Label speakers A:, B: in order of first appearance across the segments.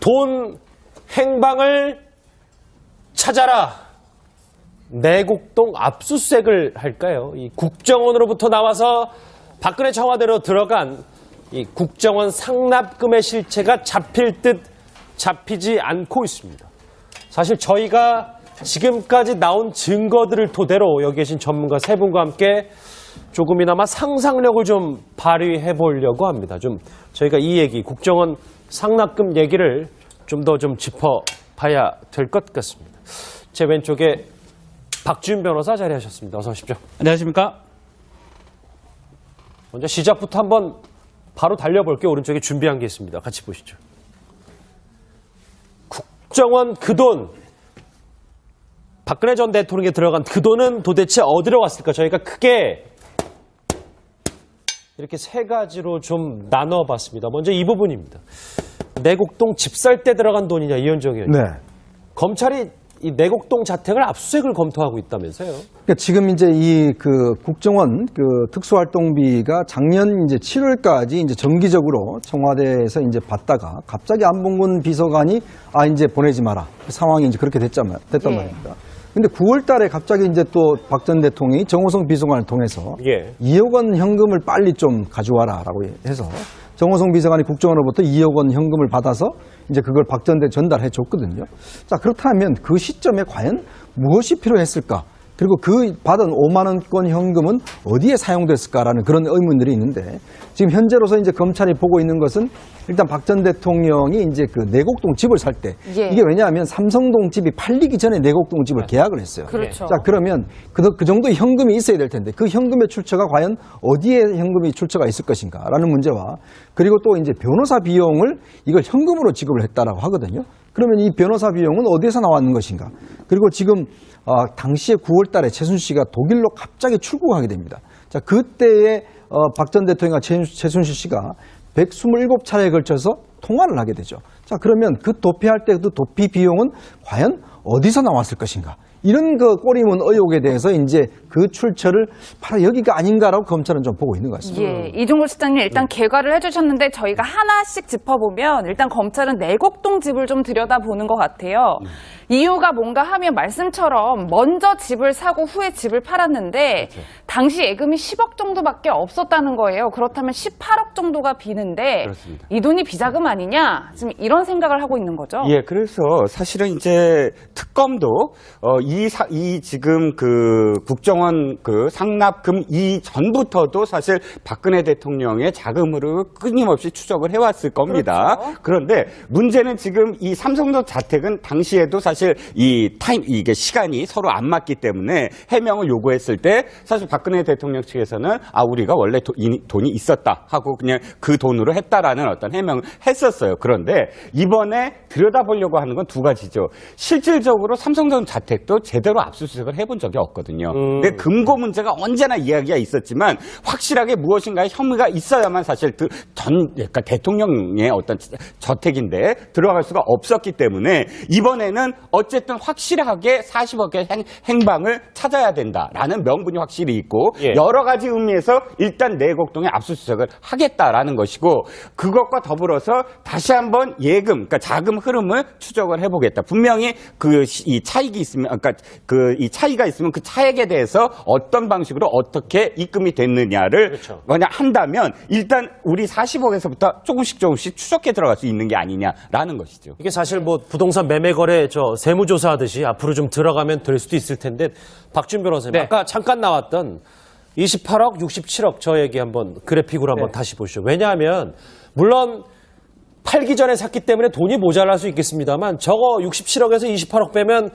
A: 돈 행방을 찾아라. 내곡동 압수수색을 할까요? 이 국정원으로부터 나와서 박근혜 청와대로 들어간 이 국정원 상납금의 실체가 잡힐 듯 잡히지 않고 있습니다. 사실 저희가 지금까지 나온 증거들을 토대로 여기 계신 전문가 세 분과 함께 조금이나마 상상력을 좀 발휘해 보려고 합니다. 좀 저희가 이 얘기, 국정원 상납금 얘기를 좀 더 좀 짚어봐야 될 것 같습니다. 제 왼쪽에 박지훈 변호사 자리하셨습니다. 어서 오십시오.
B: 안녕하십니까?
A: 먼저 시작부터 한번 바로 달려볼게요. 오른쪽에 준비한 게 있습니다. 같이 보시죠. 국정원 그 돈, 박근혜 전 대통령에 들어간 그 돈은 도대체 어디로 갔을까? 저희가 크게 이렇게 세 가지로 좀 나눠봤습니다. 먼저 이 부분입니다. 내곡동 집 살 때 들어간 돈이냐, 이현정 의원님.
C: 네.
A: 검찰이 이 내곡동 자택을 압수수색을 검토하고 있다면서요?
C: 그러니까 지금 이제 이 국정원 특수활동비가 작년 이제 7월까지 이제 정기적으로 청와대에서 이제 받다가 갑자기 안봉근 비서관이 이제 보내지 마라. 그 상황이 이제 그렇게 됐단 말입니다. 근데 9월 달에 갑자기 이제 또 박 전 대통령이 정호성 비서관을 통해서 2억 원 현금을 빨리 좀 가져와라라고 해서 정호성 비서관이 국정원으로부터 2억 원 현금을 받아서 이제 그걸 박 전 대통령에 전달해 줬거든요. 자, 그렇다면 그 시점에 과연 무엇이 필요했을까? 그리고 그 받은 5만 원권 현금은 어디에 사용됐을까라는 그런 의문들이 있는데 지금 현재로서 이제 검찰이 보고 있는 것은 일단 박 전 대통령이 이제 그 내곡동 집을 살 때 이게 왜냐하면 삼성동 집이 팔리기 전에 내곡동 집을 계약을 했어요.
B: 그렇죠.
C: 자, 그러면 그 정도의 현금이 있어야 될 텐데 그 현금의 출처가 과연 어디에 현금이 출처가 있을 것인가라는 문제와 그리고 또 이제 변호사 비용을 이걸 현금으로 지급을 했다라고 하거든요. 그러면 이 변호사 비용은 어디에서 나왔는 것인가? 그리고 지금 당시에 9월 달에 최순실 씨가 독일로 갑자기 출국하게 됩니다. 자, 그때에 박 전 대통령과 최순실 씨가 127차례에 걸쳐서 통화를 하게 되죠. 자, 그러면 그 도피할 때 그 도피 비용은 과연 어디서 나왔을 것인가? 이런 그 꼬리문 의혹에 대해서 이제 그 출처를 바로 여기가 아닌가라고 검찰은 좀 보고 있는 것 같습니다.
D: 예, 이종걸 실장님 일단 개괄을 해주셨는데 저희가 하나씩 짚어보면 일단 검찰은 내곡동 집을 좀 들여다보는 것 같아요. 이유가 뭔가 하면 말씀처럼 먼저 집을 사고 후에 집을 팔았는데 당시 예금이 10억 정도밖에 없었다는 거예요. 그렇다면 18억 정도가 비는데
B: 그렇습니다.
D: 이 돈이 비자금 아니냐? 지금 이런 생각을 하고 있는 거죠.
B: 예, 그래서 사실은 이제 특검도 이 지금 그 국정원 그 상납금 이전부터도 사실 박근혜 대통령의 자금으로 끊임없이 추적을 해왔을 겁니다.
D: 그렇죠.
B: 그런데 문제는 지금 이 삼성동 자택은 당시에도 사실 이게 시간이 서로 안 맞기 때문에 해명을 요구했을 때 사실 박근혜 대통령 측에서는 우리가 원래 돈이 있었다 하고 그냥 그 돈으로 했다라는 어떤 해명을 했었어요. 그런데 이번에 들여다보려고 하는 건 두 가지죠. 실질적으로 삼성동 자택도 제대로 압수수색을 해본 적이 없거든요. 근데 금고 문제가 언제나 이야기가 있었지만 확실하게 무엇인가의 혐의가 있어야만 사실 그러니까 대통령의 어떤 저택인데 들어갈 수가 없었기 때문에 이번에는 어쨌든 확실하게 40억의 행방을 찾아야 된다라는 명분이 확실히 있고 여러 가지 의미에서 일단 내곡동에 압수수색을 하겠다라는 것이고 그것과 더불어서 다시 한번 예금, 그러니까 자금 흐름을 추적을 해보겠다. 분명히 이 차익이 있으면, 그러니까 이 차이가 있으면 그 차액에 대해서 어떤 방식으로 어떻게 입금이 됐느냐를 만약 한다면 일단 우리 40억에서부터 조금씩 추적해 들어갈 수 있는 게 아니냐라는 것이죠.
A: 이게 사실 뭐 부동산 매매 거래 세무조사하듯이 앞으로 좀 들어가면 될 수도 있을 텐데 박준 변호사님 아까 잠깐 나왔던 28억, 67억 저 얘기 한번 그래픽으로 한번 다시 보시죠. 왜냐하면 물론 팔기 전에 샀기 때문에 돈이 모자랄 수 있겠습니다만 저거 67억에서 28억 빼면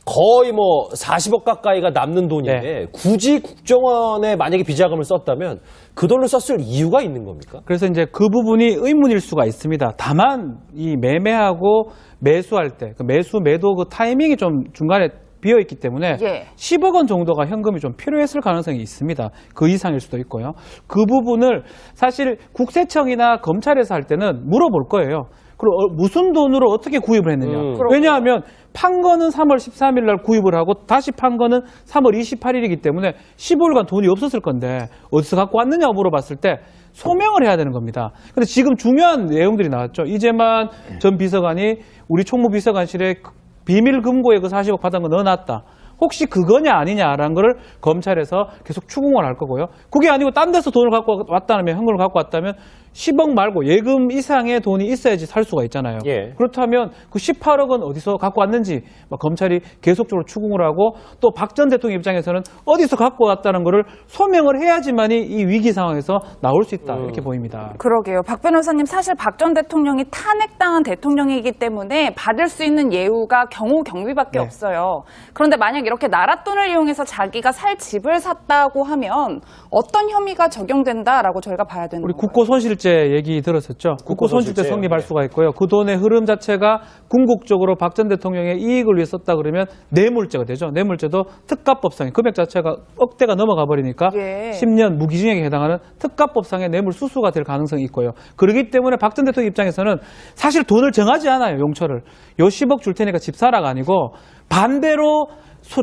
A: 거의 뭐 40억 가까이가 남는 돈인데 굳이 국정원에 만약에 비자금을 썼다면 그 돈을 썼을 이유가 있는 겁니까?
E: 그래서 이제 그 부분이 의문일 수가 있습니다. 다만 이 매매하고 매수할 때 그 매수 매도 그 타이밍이 좀 중간에 비어 있기 때문에 10억 원 정도가 현금이 좀 필요했을 가능성이 있습니다. 그 이상일 수도 있고요. 그 부분을 사실 국세청이나 검찰에서 할 때는 물어볼 거예요. 그리고 무슨 돈으로 어떻게 구입을 했느냐. 왜냐하면 판 거는 3월 13일 날 구입을 하고 다시 판 거는 3월 28일이기 때문에 15일간 돈이 없었을 건데 어디서 갖고 왔느냐 물어봤을 때 소명을 해야 되는 겁니다. 근데 지금 중요한 내용들이 나왔죠. 이재만 전 비서관이 우리 총무비서관실에 비밀 금고에 그 40억 받은 거 넣어놨다. 혹시 그거냐 아니냐라는 거를 검찰에서 계속 추궁을 할 거고요. 그게 아니고 딴 데서 돈을 갖고 왔다면, 현금을 갖고 왔다면 10억 말고 예금 이상의 돈이 있어야지 살 수가 있잖아요.
A: 예.
E: 그렇다면 그 18억은 어디서 갖고 왔는지 검찰이 계속적으로 추궁을 하고 또 박 전 대통령 입장에서는 어디서 갖고 왔다는 거를 소명을 해야지만이 이 위기 상황에서 나올 수 있다 이렇게 보입니다.
D: 그러게요. 박 변호사님, 사실 박 전 대통령이 탄핵당한 대통령이기 때문에 받을 수 있는 예우가 경호 경비밖에 없어요. 그런데 만약 이렇게 나랏돈을 이용해서 자기가 살 집을 샀다고 하면 어떤 혐의가 적용된다라고 저희가 봐야 되는
E: 우리
D: 건가요?
E: 국고손실죄 얘기 들었었죠. 국고손실죄 성립할 수가 있고요. 그 돈의 흐름 자체가 궁극적으로 박 전 대통령의 이익을 위해 썼다 그러면 뇌물죄가 되죠. 뇌물죄도 특가법상의 금액 자체가 억대가 넘어가 버리니까 10년 무기징역에 해당하는 특가법상의 뇌물 수수가 될 가능성이 있고요. 그렇기 때문에 박 전 대통령 입장에서는 사실 돈을 정하지 않아요. 용처를. 요 10억 줄 테니까 집 사라가 아니고 반대로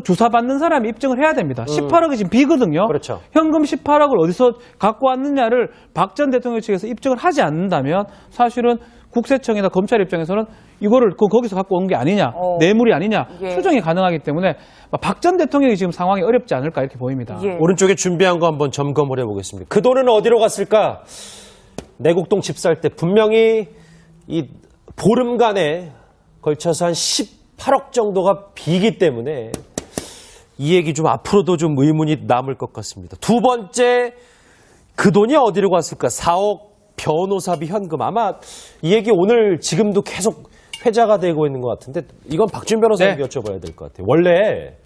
E: 조사받는 사람이 입증을 해야 됩니다. 18억이 지금 비거든요.
A: 그렇죠.
E: 현금 18억을 어디서 갖고 왔느냐를 박 전 대통령 측에서 입증을 하지 않는다면 사실은 국세청이나 검찰 입장에서는 이거를 거기서 갖고 온 게 아니냐, 뇌물이 아니냐 추정이 가능하기 때문에 박 전 대통령이 지금 상황이 어렵지 않을까 이렇게 보입니다.
A: 오른쪽에 준비한 거 한번 점검을 해보겠습니다. 그 돈은 어디로 갔을까? 내곡동 집 살 때 분명히 이 보름간에 걸쳐서 한 18억 정도가 비기 때문에 이 얘기 좀 앞으로도 좀 의문이 남을 것 같습니다. 두 번째, 그 돈이 어디로 갔을까? 4억 변호사비 현금. 아마 이 얘기 오늘 지금도 계속 회자가 되고 있는 것 같은데 이건 박준 변호사님께 여쭤봐야 될 것 같아요. 원래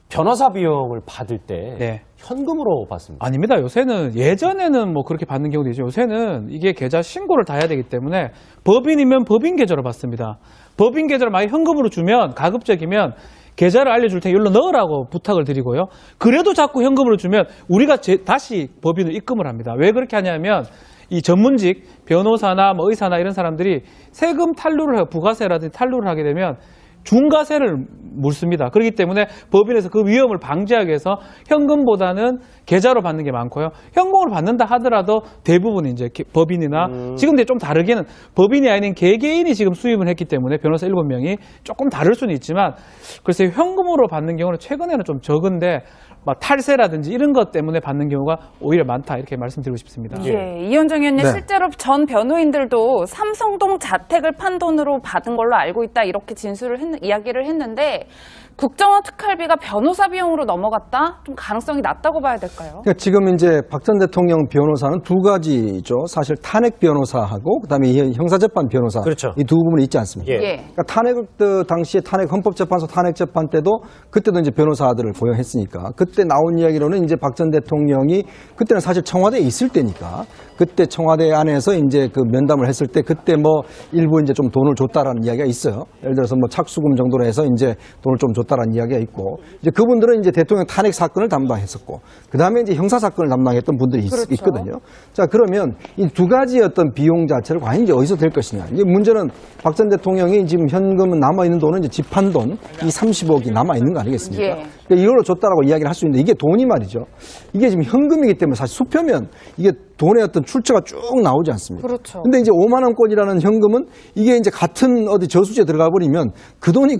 A: 변호사 비용을 받을 때 현금으로 받습니다.
E: 아닙니다. 요새는 예전에는 뭐 그렇게 받는 경우도 있죠. 요새는 이게 계좌 신고를 다 해야 되기 때문에 법인이면 법인 계좌로 받습니다. 법인 계좌를 만약 현금으로 주면 가급적이면 계좌를 알려줄 테니 여기로 넣으라고 부탁을 드리고요. 그래도 자꾸 현금으로 주면 우리가 다시 법인을 입금을 합니다. 왜 그렇게 하냐면 이 전문직 변호사나 뭐 의사나 이런 사람들이 세금 탈루를 해요. 부가세라든지 탈루를 하게 되면 중과세를 물습니다. 그렇기 때문에 법인에서 그 위험을 방지하기 위해서 현금보다는 계좌로 받는 게 많고요. 현금으로 받는다 하더라도 대부분 이제 법인이나 지금 근데 좀 다르게는 법인이 아닌 개개인이 지금 수입을 했기 때문에 변호사 7명이 조금 다를 수는 있지만 글쎄요, 현금으로 받는 경우는 최근에는 좀 적은데 막 탈세라든지 이런 것 때문에 받는 경우가 오히려 많다 이렇게 말씀드리고 싶습니다.
D: 이현정 의원님, 실제로 전 변호인들도 삼성동 자택을 판 돈으로 받은 걸로 알고 있다 이렇게 이야기를 했는데 국정원 특활비가 변호사 비용으로 넘어갔다? 좀 가능성이 낮다고 봐야 될까요?
C: 그러니까 지금 이제 박 전 대통령 변호사는 두 가지죠. 사실 탄핵 변호사하고 그다음에 형사재판 변호사.
A: 그렇죠.
C: 이 두 부분이 있지 않습니까? 그러니까 탄핵 당시에 헌법재판소 탄핵 재판 때도 그때도 이제 변호사들을 고용했으니까 그때 나온 이야기로는 이제 박 전 대통령이 그때는 사실 청와대에 있을 때니까 그때 청와대 안에서 이제 그 면담을 했을 때 그때 뭐 일부 이제 좀 돈을 줬다라는 이야기가 있어요. 예를 들어서 뭐 착수금 정도로 해서 이제 돈을 좀 줬다라는 이야기가 있고 이제 그분들은 이제 대통령 탄핵 사건을 담당했었고 그 다음에 이제 형사 사건을 담당했던 분들이 있거든요. 자, 그러면 이 두 가지의 어떤 비용 자체를 과연 이제 어디서 될 것이냐. 이제 문제는 박 전 대통령이 지금 현금은 남아있는 돈은 이제 집한 돈 이 30억이 남아있는 거 아니겠습니까? 그러니까 이걸로 줬다라고 이야기를 할 수 있는데 이게 돈이 말이죠. 이게 지금 현금이기 때문에 사실 수표면 이게 돈의 어떤 출처가 쭉 나오지 않습니까?
D: 그렇죠.
C: 근데 이제 5만 원권이라는 현금은 이게 이제 같은 어디 저수지에 들어가 버리면 그 돈이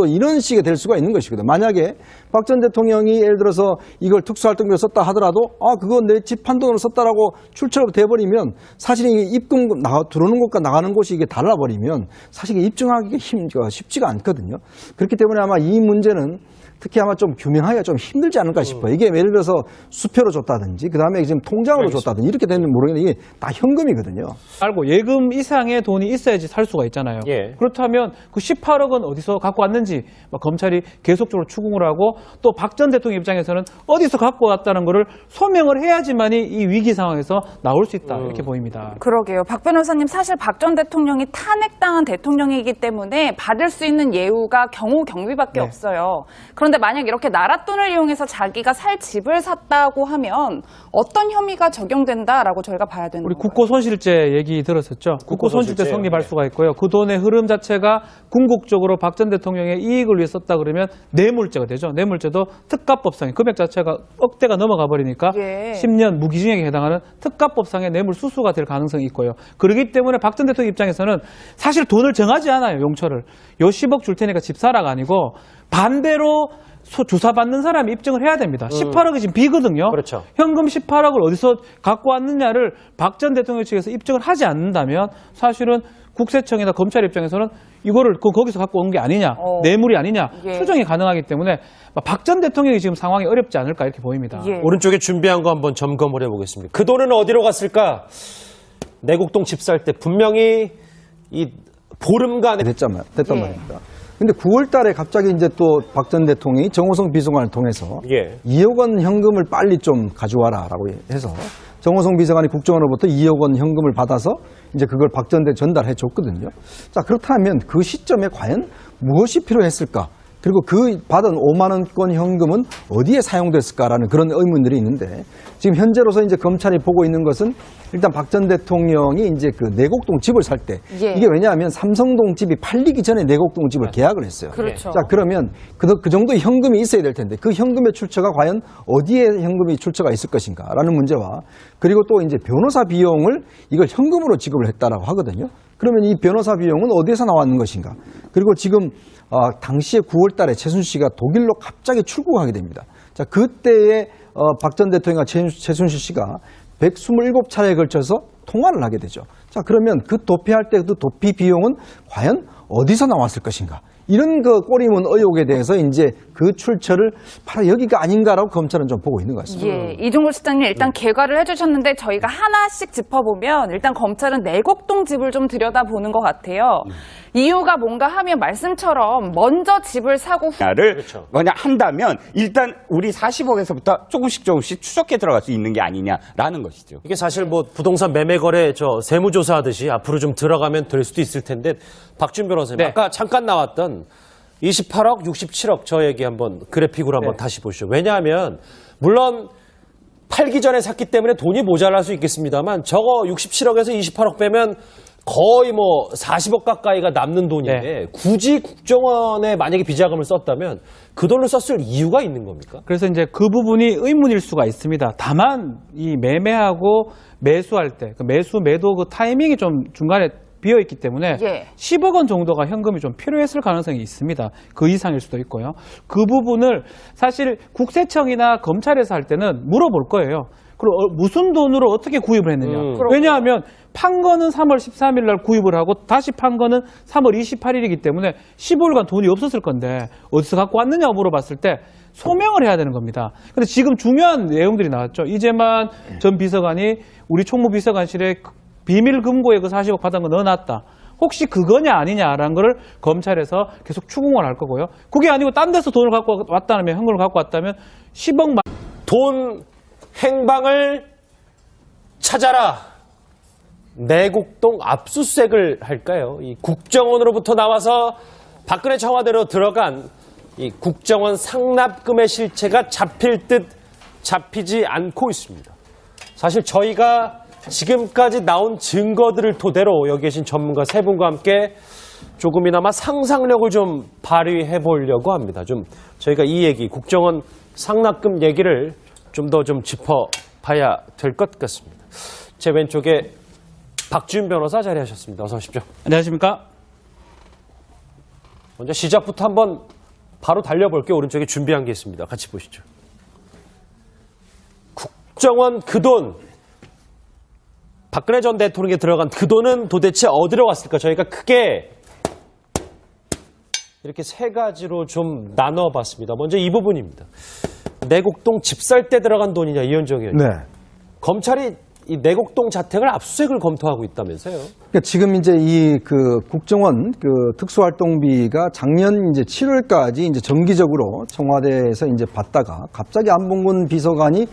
C: 이런 식이 될 수가 있는 것이거든. 만약에 박 전 대통령이 예를 들어서 이걸 특수활동비로 썼다 하더라도 그거 내 집 한 돈으로 썼다라고 출처가 돼버리면 사실 이게 입금 들어오는 곳과 나가는 곳이 이게 달라버리면 사실 이게 입증하기가 쉽지가 않거든요. 그렇기 때문에 아마 이 문제는 특히 아마 좀 규명하기가 좀 힘들지 않을까 싶어요. 이게 예를 들어서 수표로 줬다든지 그다음에 지금 통장으로 줬다든지 이렇게 되는지 모르겠는데 이게 다 현금이거든요.
E: 알고 예금 이상의 돈이 있어야지 살 수가 있잖아요. 그렇다면 그 18억은 어디서 갖고 왔는지 검찰이 계속적으로 추궁을 하고 또 박 전 대통령 입장에서는 어디서 갖고 왔다는 거를 소명을 해야지만이 이 위기 상황에서 나올 수 있다 이렇게 보입니다.
D: 그러게요. 박 변호사님, 사실 박 전 대통령이 탄핵당한 대통령이기 때문에 받을 수 있는 예우가 경호 경비밖에 없어요. 그런데 만약 이렇게 나랏돈을 이용해서 자기가 살 집을 샀다고 하면 어떤 혐의가 적용된다라고 저희가 봐야 되는
E: 우리
D: 건가요?
E: 국고손실죄 얘기 들었었죠. 국고손실죄 성립할 수가 있고요. 그 돈의 흐름 자체가 궁극적으로 박 전 대통령의 이익을 위해 썼다 그러면 뇌물죄가 되죠. 뇌물죄도 특가법상의 금액 자체가 억대가 넘어가 버리니까 10년 무기징역에 해당하는 특가법상의 뇌물 수수가 될 가능성이 있고요. 그렇기 때문에 박 전 대통령 입장에서는 사실 돈을 정하지 않아요. 용처를. 요 10억 줄 테니까 집 사라가 아니고 반대로 조사받는 사람이 입증을 해야 됩니다. 18억이 지금 비거든요.
A: 그렇죠.
E: 현금 18억을 어디서 갖고 왔느냐를 박 전 대통령 측에서 입증을 하지 않는다면 사실은 국세청이나 검찰 입장에서는 이거를 거기서 갖고 온 게 아니냐, 뇌물이 아니냐 추정이 가능하기 때문에 박 전 대통령이 지금 상황이 어렵지 않을까 이렇게 보입니다.
A: 오른쪽에 준비한 거 한번 점검을 해보겠습니다. 그 돈은 어디로 갔을까? 내곡동 집 살 때 분명히 이 보름간에
C: 됐단 말입니다. 근데 9월 달에 갑자기 이제 또 박 전 대통령이 정호성 비서관을 통해서 2억 원 현금을 빨리 좀 가져와라라고 해서 정호성 비서관이 국정원으로부터 2억 원 현금을 받아서 이제 그걸 박 전 대통령에 전달해 줬거든요. 자, 그렇다면 그 시점에 과연 무엇이 필요했을까? 그리고 그 받은 5만 원권 현금은 어디에 사용됐을까라는 그런 의문들이 있는데 지금 현재로서 이제 검찰이 보고 있는 것은 일단 박 전 대통령이 이제 그 내곡동 집을 살 때 이게 왜냐하면 삼성동 집이 팔리기 전에 내곡동 집을 계약을 했어요.
D: 그렇죠.
C: 자, 그러면 그 정도의 현금이 있어야 될 텐데 그 현금의 출처가 과연 어디에 현금이 출처가 있을 것인가라는 문제와 그리고 또 이제 변호사 비용을 이걸 현금으로 지급을 했다라고 하거든요. 그러면 이 변호사 비용은 어디에서 나왔는 것인가? 그리고 지금 당시에 9월 달에 최순실 씨가 독일로 갑자기 출국하게 됩니다. 자, 그때에 박 전 대통령과 최순실 씨가 127차례에 걸쳐서 통화를 하게 되죠. 자, 그러면 그 도피할 때 그 도피 비용은 과연 어디서 나왔을 것인가? 이런 그 꼬리문 의혹에 대해서 이제 그 출처를 바로 여기가 아닌가라고 검찰은 좀 보고 있는 것 같습니다.
D: 이종걸 실장님 일단 개괄을 해주셨는데 저희가 하나씩 짚어보면 일단 검찰은 내곡동 집을 좀 들여다보는 것 같아요. 이유가 뭔가 하면 말씀처럼 먼저 집을 사고
B: 를 만약 한다면 일단 우리 40억에서부터 조금씩 추적해 들어갈 수 있는 게 아니냐라는 것이죠.
A: 이게 사실 뭐 부동산 매매 거래 세무조사하듯이 앞으로 좀 들어가면 될 수도 있을 텐데 박준 변호사님 아까 잠깐 나왔던 28억, 67억 저 얘기 한번 그래픽으로 한번 다시 보시죠. 왜냐하면 물론 팔기 전에 샀기 때문에 돈이 모자랄 수 있겠습니다만 저거 67억에서 28억 빼면 거의 뭐 40억 가까이가 남는 돈인데 굳이 국정원에 만약에 비자금을 썼다면 그 돈을 썼을 이유가 있는 겁니까?
E: 그래서 이제 그 부분이 의문일 수가 있습니다. 다만 이 매매하고 매수할 때 그 매수 매도 그 타이밍이 좀 중간에 비어 있기 때문에 10억 원 정도가 현금이 좀 필요했을 가능성이 있습니다. 그 이상일 수도 있고요. 그 부분을 사실 국세청이나 검찰에서 할 때는 물어볼 거예요. 그리고 무슨 돈으로 어떻게 구입을 했느냐. 왜냐하면 판 거는 3월 13일 날 구입을 하고 다시 판 거는 3월 28일이기 때문에 15일간 돈이 없었을 건데 어디서 갖고 왔느냐 물어봤을 때 소명을 해야 되는 겁니다. 근데 지금 중요한 내용들이 나왔죠. 이재만 전 비서관이 우리 총무비서관실에 비밀 금고에 그 40억 받은 거 넣어놨다. 혹시 그거냐 아니냐라는 거를 검찰에서 계속 추궁을 할 거고요. 그게 아니고 딴 데서 돈을 갖고 왔다면 현금을 갖고 왔다면 10억
A: 돈 행방을 찾아라. 내곡동 압수수색을 할까요? 이 국정원으로부터 나와서 박근혜 청와대로 들어간 이 국정원 상납금의 실체가 잡힐 듯 잡히지 않고 있습니다. 사실 저희가 지금까지 나온 증거들을 토대로 여기 계신 전문가 세 분과 함께 조금이나마 상상력을 좀 발휘해 보려고 합니다. 좀 저희가 이 얘기, 국정원 상납금 얘기를 좀 더 좀 짚어봐야 될 것 같습니다. 제 왼쪽에 박지훈 변호사 자리하셨습니다. 어서 오십시오.
E: 안녕하십니까?
A: 먼저 시작부터 한번 바로 달려볼게요. 오른쪽에 준비한 게 있습니다. 같이 보시죠. 국정원 그 돈, 박근혜 전 대통령에 들어간 그 돈은 도대체 어디로 갔을까? 저희가 크게 이렇게 세 가지로 좀 나눠봤습니다. 먼저 이 부분입니다. 내곡동 집 살 때 들어간 돈이냐, 이현정 의원님.
C: 네.
A: 검찰이 이 내곡동 자택을 압수수색을 검토하고 있다면서요?
C: 그러니까 지금 이제 이 그 국정원 그 특수활동비가 작년 이제 7월까지 이제 정기적으로 청와대에서 이제 받다가 갑자기 안봉근 비서관이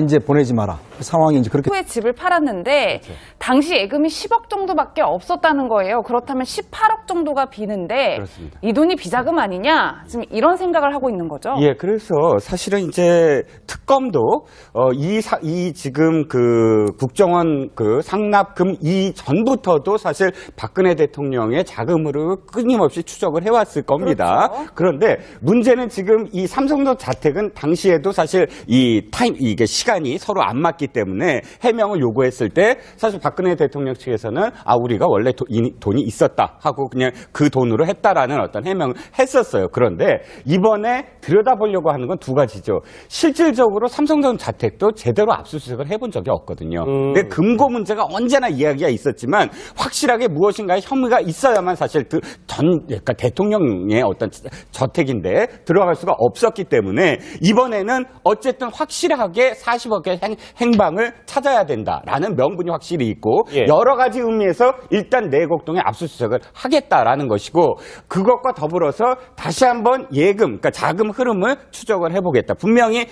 C: 이제 보내지 마라. 그 상황이 이제 그렇게
D: 후에 집을 팔았는데 당시 예금이 10억 정도밖에 없었다는 거예요. 그렇다면 18억 정도가 비는데
B: 그렇습니다.
D: 이 돈이 비자금 아니냐? 지금 이런 생각을 하고 있는 거죠.
B: 예, 그래서 사실은 이제 특검도 이 지금 그 국정원 그 상납금 이전부터도 사실 박근혜 대통령의 자금으로 끊임없이 추적을 해왔을 겁니다.
D: 그렇죠.
B: 그런데 문제는 지금 이 삼성도 자택은 당시에도 사실 이게 시간이 서로 안 맞기 때문에 해명을 요구했을 때 사실 박근혜 대통령 측에서는 우리가 원래 돈이 있었다 하고 그냥 그 돈으로 했다라는 어떤 해명을 했었어요. 그런데 이번에 들여다보려고 하는 건 두 가지죠. 실질적으로 삼성전 자택도 제대로 압수수색을 해본 적이 없거든요. 근데 금고 문제가 언제나 이야기가 있었지만 확실하게 무엇인가의 혐의가 있어야만 사실 그러니까 대통령의 어떤 저택인데 들어갈 수가 없었기 때문에 이번에는 어쨌든 확실하게 40억의 행방을 찾아야 된다라는 명분이 확실히 있고
A: 예.
B: 여러 가지 의미에서 일단 내곡동에 압수수색을 하겠다라는 것이고 그것과 더불어서 다시 한번 예금, 그러니까 자금 흐름을 추적을 해보겠다. 분명히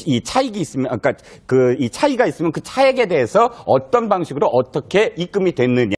B: 이 차익이 있으면, 그러니까 이 차이가 있으면 그 차액에 대해서 어떤 방식으로 어떻게 입금이 됐느냐.